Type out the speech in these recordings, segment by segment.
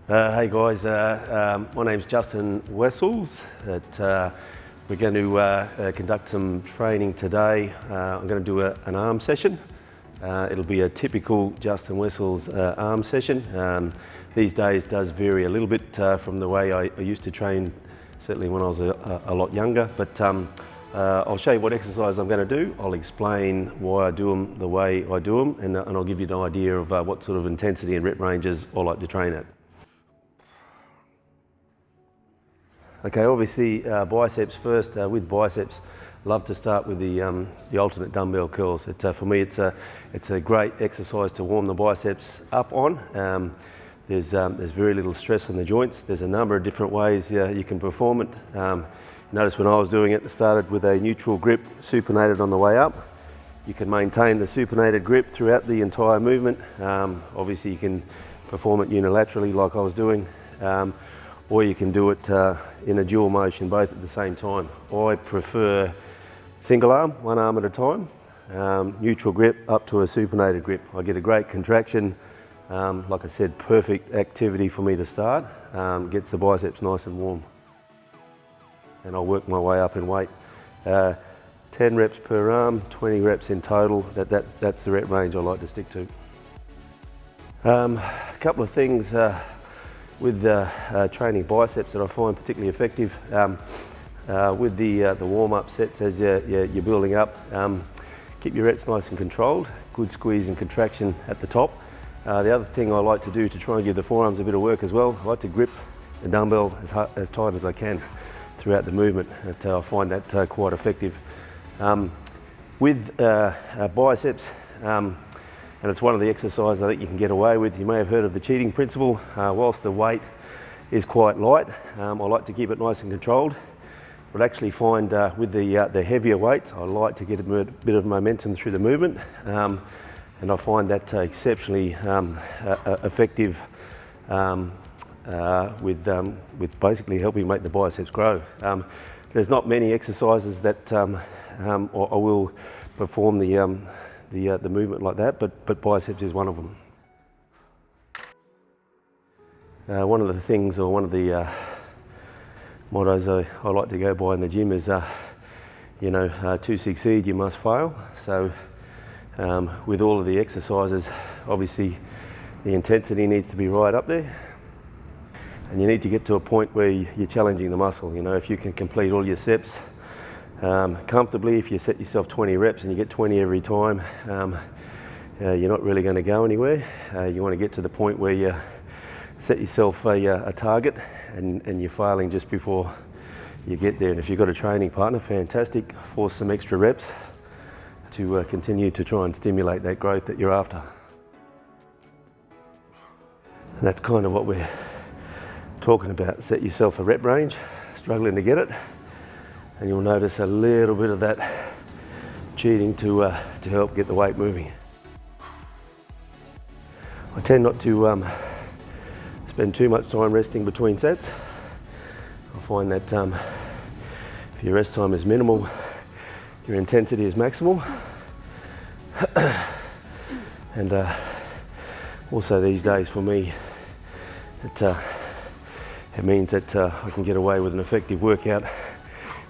Hey guys, my name's Justin Wessels. We're going to conduct some training today. I'm going to do an arm session. It'll be a typical Justin Wessels arm session. These days does vary a little bit from the way I used to train, certainly when I was a lot younger, but I'll show you what exercise I'm going to do. I'll explain why I do them the way I do them, and I'll give you an idea of what sort of intensity and rep ranges I like to train at. Okay, obviously biceps first. With biceps, love to start with the alternate dumbbell curls. For me, it's a great exercise to warm the biceps up on. There's very little stress on the joints. There's a number of different ways you can perform it. Notice when I was doing it, it started with a neutral grip, supinated on the way up. You can maintain the supinated grip throughout the entire movement. Obviously, you can perform it unilaterally like I was doing. Or you can do it in a dual motion, both at the same time. I prefer single arm, one arm at a time, neutral grip up to a supinated grip. I get a great contraction. Like I said, perfect activity for me to start. Gets the biceps nice and warm. And I'll work my way up in weight. 10 reps per arm, 20 reps in total. That's the rep range I like to stick to. A couple of things with training biceps that I find particularly effective. With the warm-up sets as you're building up, keep your reps nice and controlled, good squeeze and contraction at the top. The other thing I like to do to try and give the forearms a bit of work as well, I like to grip the dumbbell as tight as I can throughout the movement. I find that quite effective. With biceps, and it's one of the exercises I think you can get away with. You may have heard of the cheating principle. Whilst the weight is quite light, I like to keep it nice and controlled. But actually find with the heavier weights, I like to get a bit of momentum through the movement. And I find that exceptionally effective with basically helping make the biceps grow. There's not many exercises that I will perform the movement like that, but biceps is one of them. One of the things, or one of the mottos I like to go by in the gym is, to succeed you must fail. So with all of the exercises, obviously the intensity needs to be right up there, and you need to get to a point where you're challenging the muscle. If you can complete all your steps comfortably, if you set yourself 20 reps and you get 20 every time, you're not really going to go anywhere. You want to get to the point where you set yourself a target and you're failing just before you get there. And if you've got a training partner, fantastic, force some extra reps to continue to try and stimulate that growth that you're after. And that's kind of what we're talking about. Set yourself a rep range, struggling to get it, and you'll notice a little bit of that cheating to help get the weight moving. I tend not to spend too much time resting between sets. I find that if your rest time is minimal, your intensity is maximal. And also these days for me, it means that I can get away with an effective workout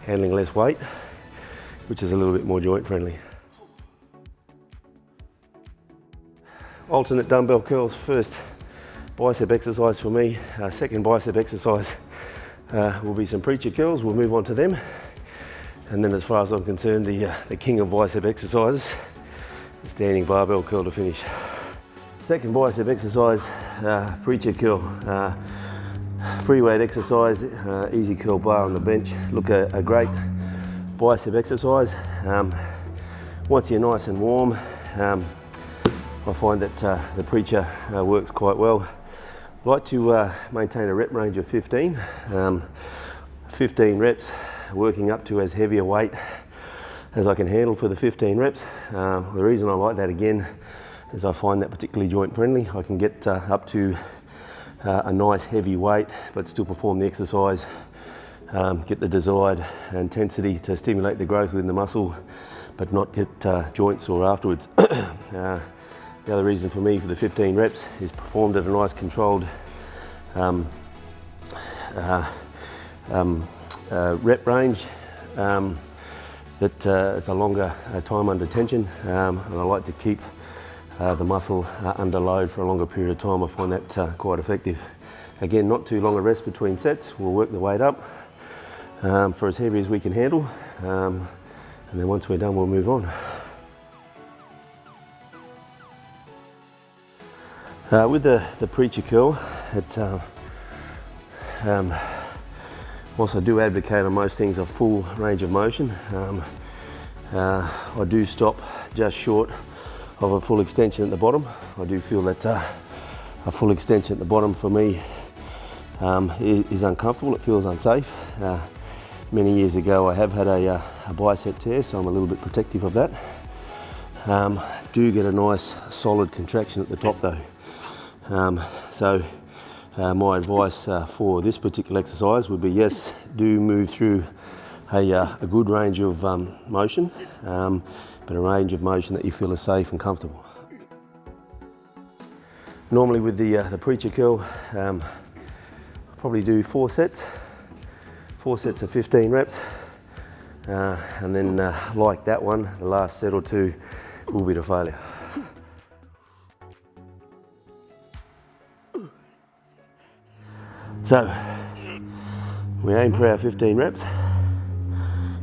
handling less weight, which is a little bit more joint friendly. Alternate dumbbell curls, first bicep exercise for me. Second bicep exercise will be some preacher curls. We'll move on to them. And then as far as I'm concerned, the king of bicep exercises, the standing barbell curl to finish. Second bicep exercise, preacher curl. Free weight exercise, easy curl bar on the bench. Look, a great bicep exercise. Once you're nice and warm, I find that the preacher works quite well. I like to maintain a rep range of 15. 15 reps, working up to as heavy a weight as I can handle for the 15 reps. The reason I like that again is I find that particularly joint friendly. I can get up to a nice heavy weight but still perform the exercise, get the desired intensity to stimulate the growth within the muscle but not get joint sore afterwards. The other reason for me for the 15 reps is performed at a nice controlled rep range. It's a longer time under tension, and I like to keep the muscle under load for a longer period of time. I find that quite effective. Again, not too long a rest between sets. We'll work the weight up for as heavy as we can handle, and then once we're done, we'll move on. With the preacher curl, whilst I do advocate on most things a full range of motion, I do stop just short of a full extension at the bottom. I do feel that a full extension at the bottom for me is uncomfortable. It feels unsafe. Many years ago I have had a bicep tear, so I'm a little bit protective of that. Do get a nice solid contraction at the top though. My advice for this particular exercise would be, yes, do move through a good range of motion, but a range of motion that you feel is safe and comfortable. Normally with the preacher curl, I'll probably do 4 sets of 15 reps, and then like that one, the last set or two will be to failure. So, we aim for our 15 reps.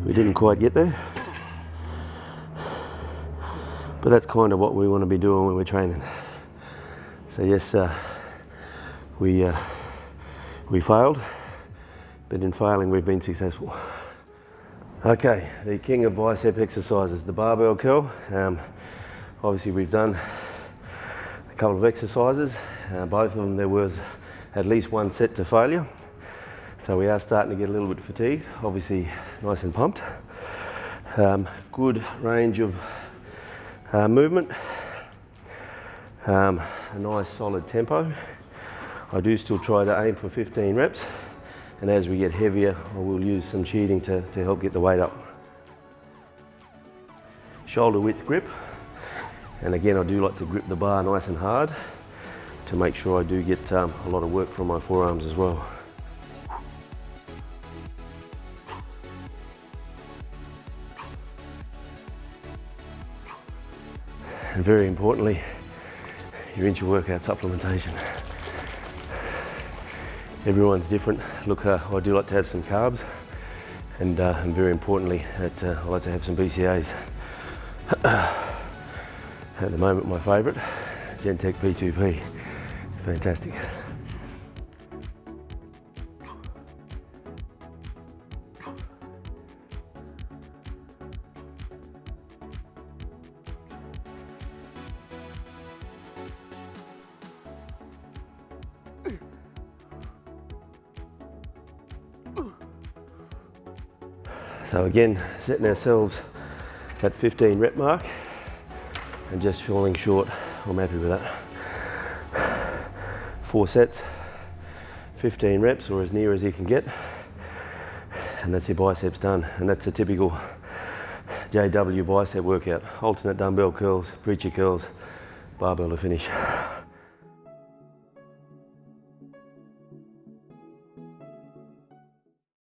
We didn't quite get there, but that's kind of what we want to be doing when we're training. So yes, we failed, but in failing we've been successful. Okay, the king of bicep exercises, the barbell curl. Obviously we've done a couple of exercises. Both of them there was at least one set to failure. So we are starting to get a little bit fatigued, obviously nice and pumped. Good range of movement, a nice solid tempo. I do still try to aim for 15 reps, and as we get heavier I will use some cheating to help get the weight up. Shoulder width grip, and again I do like to grip the bar nice and hard to make sure I do get a lot of work from my forearms as well. And very importantly, your intra-workout supplementation. Everyone's different. Look, I do like to have some carbs, and very importantly, I like to have some BCAAs. At the moment, my favourite, Gen-Tec P2P. It's fantastic. So again, setting ourselves at 15 rep mark and just falling short, I'm happy with that. 4 sets, 15 reps or as near as you can get, and that's your biceps done. And that's a typical JW bicep workout. Alternate dumbbell curls, preacher curls, barbell to finish.